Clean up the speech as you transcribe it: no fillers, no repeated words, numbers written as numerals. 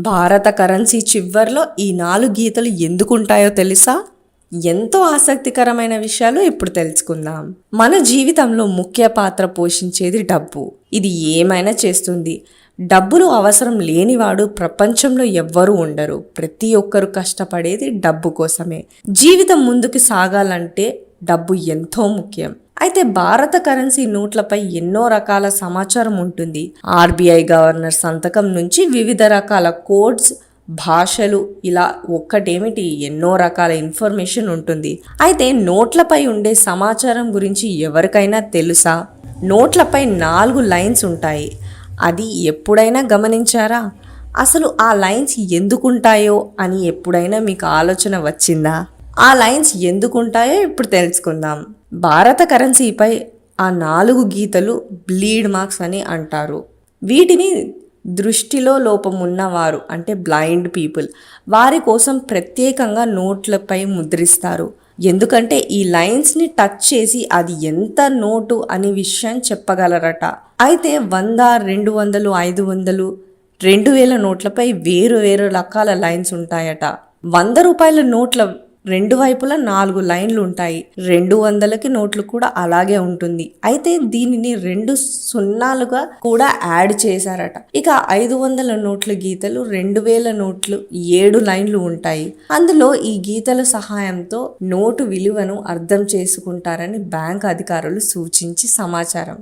భారత కరెన్సీ చివర్లో ఈ 4 గీతలు ఎందుకుంటాయో తెలుసా? ఎంతో ఆసక్తికరమైన విషయాలు ఇప్పుడు తెలుసుకుందాం. మన జీవితంలో ముఖ్య పాత్ర పోషించేది డబ్బు. ఇది ఏమైనా చేస్తుంది. డబ్బులు అవసరం లేనివాడు ప్రపంచంలో ఎవ్వరూ ఉండరు. ప్రతి ఒక్కరు కష్టపడేది డబ్బు కోసమే. జీవితం ముందుకు సాగాలంటే డబ్బు ఎంతో ముఖ్యం. అయితే భారత కరెన్సీ నోట్లపై ఎన్నో రకాల సమాచారం ఉంటుంది. ఆర్బీఐ గవర్నర్ సంతకం నుంచి వివిధ రకాల కోడ్స్, భాషలు, ఇలా ఒక్కటేమిటి ఎన్నో రకాల ఇన్ఫర్మేషన్ ఉంటుంది. అయితే నోట్లపై ఉండే సమాచారం గురించి ఎవరికైనా తెలుసా? నోట్లపై 4 లైన్స్ ఉంటాయి. అది ఎప్పుడైనా గమనించారా? అసలు ఆ లైన్స్ ఎందుకుంటాయో అని ఎప్పుడైనా మీకు ఆలోచన వచ్చిందా? ఆ లైన్స్ ఎందుకుంటాయో ఇప్పుడు తెలుసుకుందాం. భారత కరెన్సీపై ఆ 4 గీతలు బ్లీడ్ మార్క్స్ అని అంటారు. వీటిని దృష్టిలో లోపం ఉన్నవారు అంటే బ్లైండ్ పీపుల్ వారి కోసం ప్రత్యేకంగా నోట్లపై ముద్రిస్తారు. ఎందుకంటే ఈ లైన్స్ని టచ్ చేసి అది ఎంత నోటు అనే విషయం చెప్పగలరట. అయితే 100, 200, 500, 2000 నోట్లపై వేరు వేరు రకాల లైన్స్ ఉంటాయట. 100 రూపాయల నోట్ల 2 వైపులా 4 లైన్లు ఉంటాయి. 200కి నోట్లు కూడా అలాగే ఉంటుంది. అయితే దీనిని 2 సున్నాలుగా కూడా యాడ్ చేశారట. ఇక 500 నోట్ల గీతలు, 2000 నోట్లు 7 లైన్లు ఉంటాయి. అందులో ఈ గీతల సహాయంతో నోటు విలువను అర్థం చేసుకుంటారని బ్యాంక్ అధికారులు సూచించి సమాచారం.